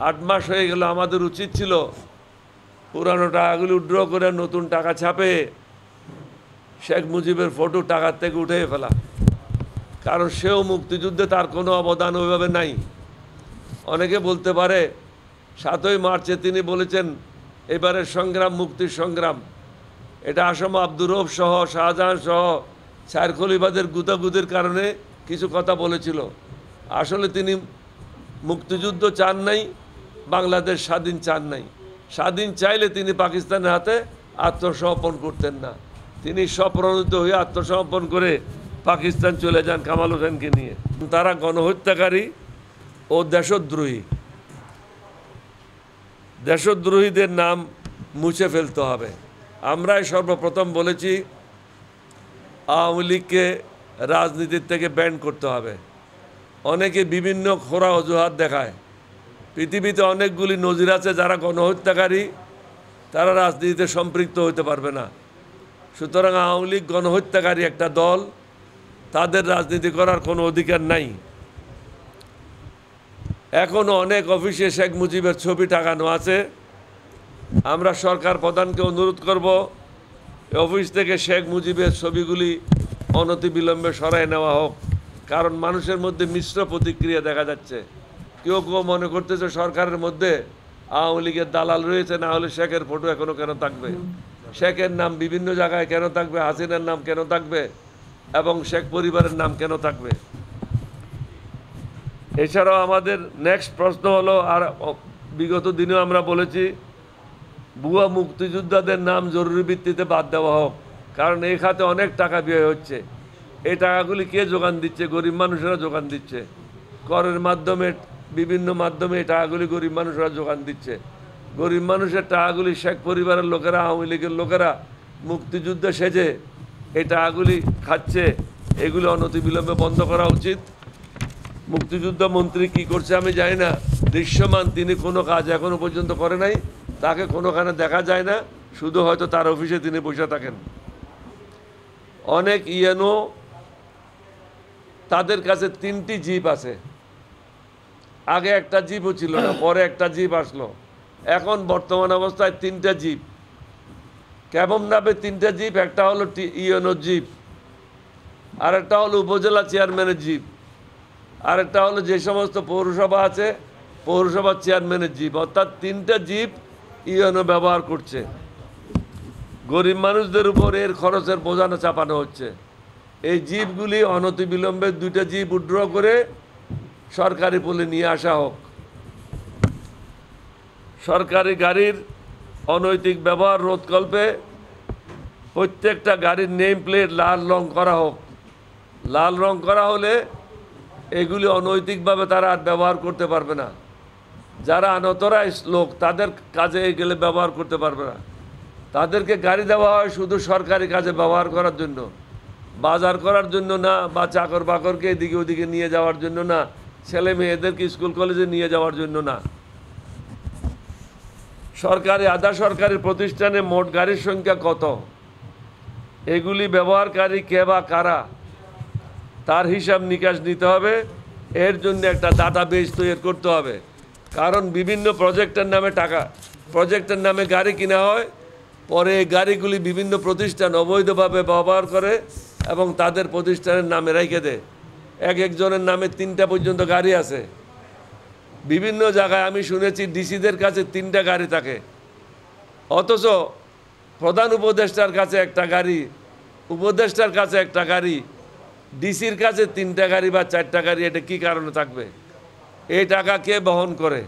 8 মাস হয়ে গেল, আমাদের উচিত ছিল পুরানো টাকাগুলি উইথড্র করে নতুন টাকা ছাপে শেখ মুজিবের ফটো টাকার থেকে উঠে ফেলা। কারণ সেও মুক্তিযুদ্ধে তার কোনো অবদান ওইভাবে নাই। অনেকে বলতে পারে 7ই মার্চে তিনি বলেছেন এবারের সংগ্রাম মুক্তির সংগ্রাম, এটা আসম আব্দুর রউফ সহ শাহজাহান সহ স্যার খলিফাদের গুতাগুতির কারণে কিছু কথা বলেছিল। আসলে তিনি মুক্তিযুদ্ধ চান নাই, বাংলাদেশ স্বাধীন চান নাই। স্বাধীন চাইলে তিনি পাকিস্তানের হাতে আত্মসমর্পণ করতেন না। তিনি স্বপ্রণোদিত হয়ে আত্মসমর্পণ করে পাকিস্তান চলে যান কামাল হোসেনকে নিয়ে। তারা গণহত্যাকারী ও দেশদ্রোহী। দেশদ্রোহীদের নাম মুছে ফেলতে হবে। আমরাই সর্বপ্রথম বলেছি আওয়ামী লীগকে রাজনীতির থেকে ব্যান করতে হবে। অনেকে বিভিন্ন খোরা অজুহাত দেখায়। পৃথিবীতে অনেকগুলি নজির আছে যারা গণহত্যাকারী তারা রাজনীতিতে সম্পৃক্ত হতে পারবে না। সুতরাং আওয়ামী লীগ গণহত্যাকারী একটা দল, তাদের রাজনীতি করার কোনো অধিকার নাই। এখনও অনেক অফিসে শেখ মুজিবের ছবি টাঙানো আছে। আমরা সরকার প্রধানকে অনুরোধ করব অফিস থেকে শেখ মুজিবের ছবিগুলি অনতিবিলম্বে সরাই নেওয়া হোক। কারণ মানুষের মধ্যে মিশ্র প্রতিক্রিয়া দেখা যাচ্ছে। কেউ কেউ মনে করতেছে সরকারের মধ্যে আওয়ামী লীগের দালাল রয়েছে, না হলে শেখের ফটো এখনও কেন থাকবে, শেখের নাম বিভিন্ন জায়গায় কেন থাকবে, হাসিনার নাম কেন থাকবে, এবং শেখ পরিবারের নাম কেন থাকবে। এছাড়াও আমাদের নেক্সট প্রশ্ন হলো, আর বিগত দিনেও আমরা বলেছি ভুয়া মুক্তিযোদ্ধাদের নাম জরুরি ভিত্তিতে বাদ দেওয়া হোক। কারণ এই খাতে অনেক টাকা ব্যয় হচ্ছে। এই টাকাগুলি কে যোগান দিচ্ছে? গরিব মানুষেরা যোগান দিচ্ছে। করের মাধ্যমে, বিভিন্ন মাধ্যমে এই টাকাগুলি গরিব মানুষেরা যোগান দিচ্ছে। গরিব মানুষের টাকাগুলি শেখ পরিবারের লোকেরা, আওয়ামী লীগের লোকেরা মুক্তিযুদ্ধে সেজে এই টাকাগুলি খাচ্ছে। এগুলি অনতিবিলম্বে বন্ধ করা উচিত। মুক্তিযুদ্ধ মন্ত্রী কি করছে আমি জানি না। দৃশ্যমান তিনি কোনো কাজ এখনো পর্যন্ত করে নাই, তাকে কোনোখানে দেখা যায় না, শুধু হয়তো তার অফিসে তিনি বসে থাকেন। অনেক ইএনও তাদের কাছে 3টি জিপ আছে। আগে একটা জিপও ছিল না, পরে একটা জিপ আসলো। এখন বর্তমান অবস্থায় 3টা জিপ। কেমন নামে 3টা জিপ? একটা হলো ইএনও জিপ, আরেকটা হলো উপজেলা চেয়ারম্যানের জিপ, আরেকটা হলো যে সমস্ত পৌরসভা আছে পৌরসভার চেয়ারম্যানের জিপ। অর্থাৎ 3টা জিপ ইএনও ব্যবহার করছে। গরিব মানুষদের উপর এর খরচের বোঝানো চাপানো হচ্ছে। এই জিপগুলি অনতিবিলম্বে 2টা জিপ উইথড্র করে সরকারি পুলে নিয়ে আসা হোক। সরকারি গাড়ির অনৈতিক ব্যবহার রোধকল্পে প্রত্যেকটা গাড়ির নেম প্লেট লাল রং করা হোক। লাল রং করা হলে এগুলি অনৈতিকভাবে তারা আর ব্যবহার করতে পারবে না। যারা আনঅথরাইজড লোক তাদের কাজে গেলে ব্যবহার করতে পারবে না। তাদেরকে গাড়ি দেওয়া হয় শুধু সরকারি কাজে ব্যবহার করার জন্য, বাজার করার জন্য না, বা চাকর বাকরকে এদিকে ওদিকে নিয়ে যাওয়ার জন্য না, ছেলে মেয়েদেরকে স্কুল কলেজে নিয়ে যাওয়ার জন্য না। সরকারি আধা সরকারি প্রতিষ্ঠানে মোট গাড়ির সংখ্যা কত, এগুলি ব্যবহারকারী কে বা কারা, তার হিসাব নিকাশ নিতে হবে। এর জন্য একটা ডাটাবেস তৈরি করতে হবে। কারণ বিভিন্ন প্রজেক্টের নামে গাড়ি কিনা হয়, পরে এই গাড়িগুলি বিভিন্ন প্রতিষ্ঠান অবৈধভাবে ব্যবহার করে এবং তাদের প্রতিষ্ঠানের নামে রেখে দেয়। একজনের নামে 3টা পর্যন্ত গাড়ি আছে। বিভিন্ন জায়গায় আমি শুনেছি ডিসিদের কাছে 3টা গাড়ি থাকে, অথচ প্রধান উপদেষ্টার কাছে একটা গাড়ি, উপদেষ্টার কাছে একটা গাড়ি, ডিসির কাছে 3টা গাড়ি বা 4টা গাড়ি। এটা কি কারণে থাকবে? এই টাকা কে বহন করে?